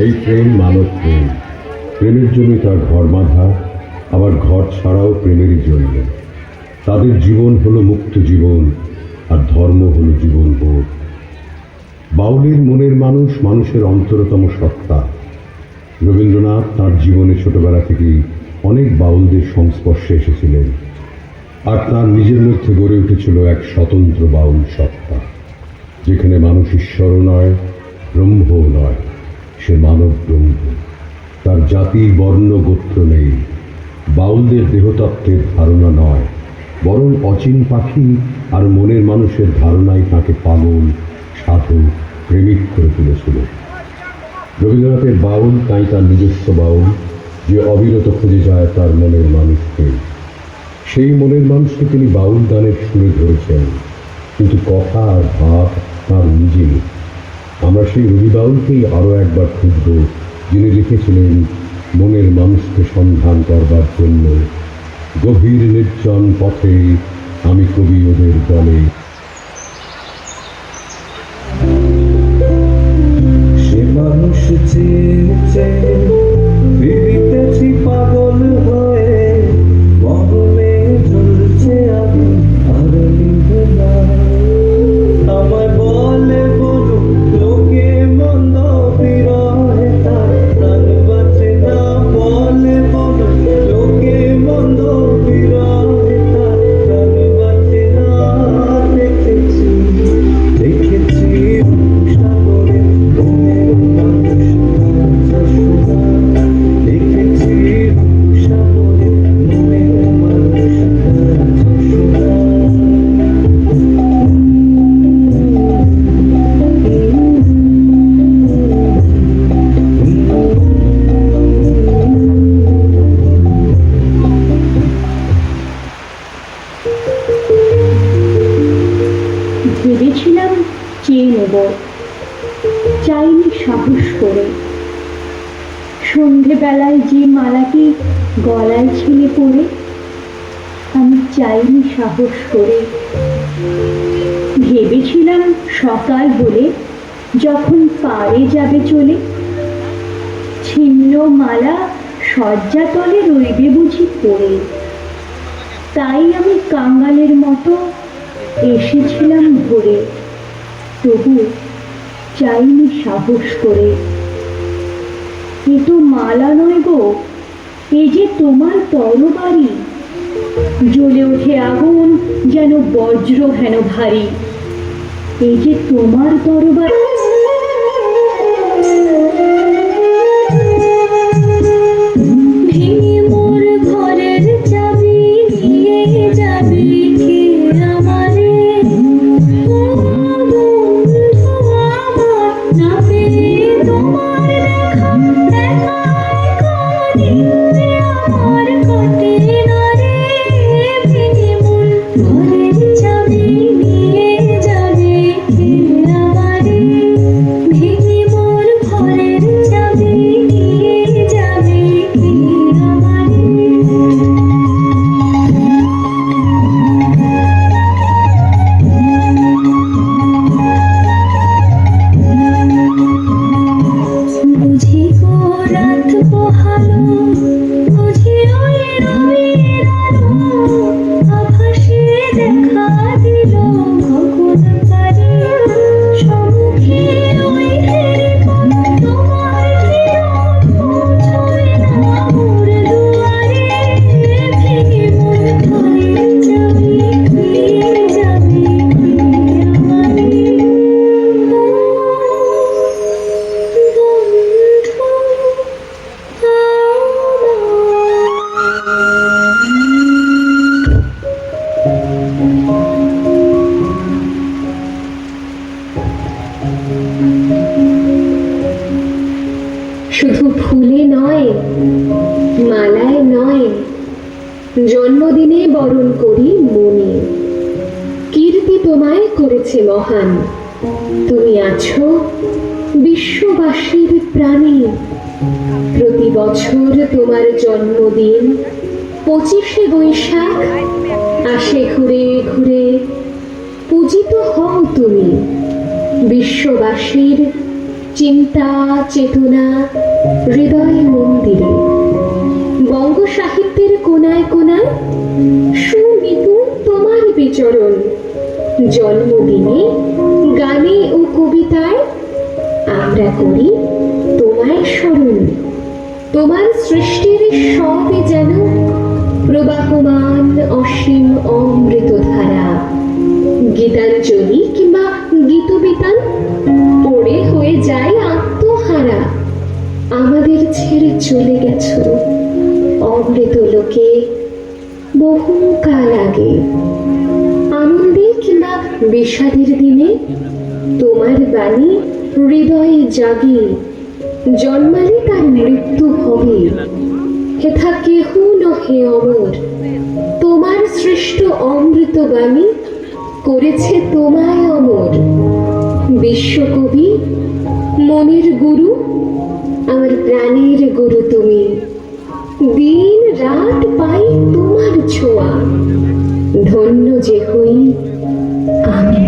এই প্রেম মানব প্রেম, প্রেমের জন্য তার ঘর বাঁধা, আবার ঘর ছাড়াও প্রেমেরই জন্য। তাদের জীবন হলো মুক্ত জীবন, আর ধর্ম হলো জীবন বোধ। বাউলের মনের মানুষ মানুষের অন্তরতম সত্তা। রবীন্দ্রনাথ তাঁর জীবনে ছোটবেলা থেকেই অনেক বাউলদের সংস্পর্শে এসেছিলেন, আর তার নিজের মধ্যে গড়ে উঠেছিল এক স্বতন্ত্র বাউল সত্তা, যেখানে মানুষ ঈশ্বরও নয়, ব্রহ্মও নয়, সে মানব ব্রহ্ম। তার জাতি বর্ণ গোত্র নেই। বাউলদের দেহতত্ত্বের ধারণা নয়, বরং অচিন পাখি আর মনের মানুষের ধারণাই তাঁকে পাগল, সাধু, প্রেমিক করে তুলেছিল। রবীন্দ্রনাথের বাউল তাই তার নিজস্ব বাউল, যে অবিরত খুঁজে যায় তার মনের মানুষকে। সেই মনের মানুষকে তিনি বাউল গানের সুরে ধরেছেন, কিন্তু কথা আর ভাব তাঁর নিজের। আমরা সেই রবি বাউলকেই আরও একবার খুঁজব, যিনি লিখেছিলেন মনের মানুষকে সন্ধান করবার জন্য গভীর নির্জন পথে আমি কবি ওদের দলে। সে মানুষ চেয়েছে ফিরিতেছি পাগল হয়ে, মরমে জ্বলছে আগুন আর নিভে না। আমায় বলে বলো লোকে মন্দ বিরহে তার প্রাণ বাঁচে না। বলে বলো লোকে মন্দ বিরহে তার প্রাণ বাঁচে না। দেখেছি দেখেছি সাগরে মনের মানুষ শোনা। দেখেছি সাগরে মনের মানুষ শোনা। ভেবেছিলাম চেয়ে নেব, চাইনি সাহস করে। সন্ধেবেলায় যে মালাটি গলায় ছিলে পড়ে, আমি চাইনি সাহস করে। ভেবেছিলাম সকাল হলে যখন পারে যাবে চলে, ছিন্ন মালা শয্যাতলে রইবে বুঝি পড়ে। তাই আমি কাঙালের মতো এসেছিলাম ভোরে, তবু চাইনি সাহস করে। এ তো মালা নয় গো, এ যে তোমার তরবারি। জ্বলে ওঠে আগুন যেন বজ্র হেন ভারী, এই যে তোমার তরবারি। ভেঙে মোর ঘরের চাবি নিয়ে যাবি কে আমারে? ও বন্ধু আমার, না পেয়ে তোমার দেখা একাই কাঁদি আমার কাটে না রে। ভেঙে মোর ঘরের চাবি নিয়ে যাবে কে আমারে? ভেঙে মোর ঘরের চাবি নিয়ে যাবে কে আমারে? বুঝি গো রাত পোহালো, বুঝি ওই রবির আলো, আভাসে দেখা দিল গগন পারে। সম্মুখে ওই হেরি পথ তোমার কিরণ পৌঁছবে না মোর দুয়ারে। ভেঙে মোর ঘরের চাবি নিয়ে যাবে কে আমারে? শুধু ফুলে নয়, মালায় নয়, জন্মদিনে বরণ করি মনে। কীর্তি তোমায় করেছে মহান, তুমি আছো বিশ্ববাসীর প্রাণে। প্রতি বছর তোমার জন্মদিন 25শে বৈশাখ আসে ঘুরে ঘুরে, পূজিত হও তুমি। বিশ্ববাসীর চিন্তা চেতনা হৃদয় মন্দিরে, বঙ্গ সাহিত্যের কোনায় কোনায় সুনিপুণ তোমার বিচরণ। জন্মদিনে গানে ও কবিতায় আমরা করি তোমায় স্মরণ। তোমার সৃষ্টির সবই যেন প্রবাহমান অসীম অমৃত ধারা। গীতাঞ্জলি কিংবা গীতবিতান পড়ে হয়ে যায় আত্মহারা। আমাদের ছেড়ে চলে গেছো অমৃত লোকে বহুকাল আগে। আনন্দে কিংবা বিষাদের দিনে তোমার বাণী হৃদয়ে জাগে। জন্মালে তার মৃত্যু হবে, হেথা কেহ নহে অমর। তোমার সৃষ্ট অমৃত বাণী করেছে তোমায় অমর। বিশ্বকবি মনের গুরু, আমার প্রাণের গুরু তুমি। দিন রাত পাই তোমার ছোঁয়া, ধন্য যে হই আমি।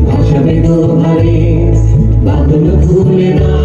ভাষা বেদো ভারে বাদল ভুলে না।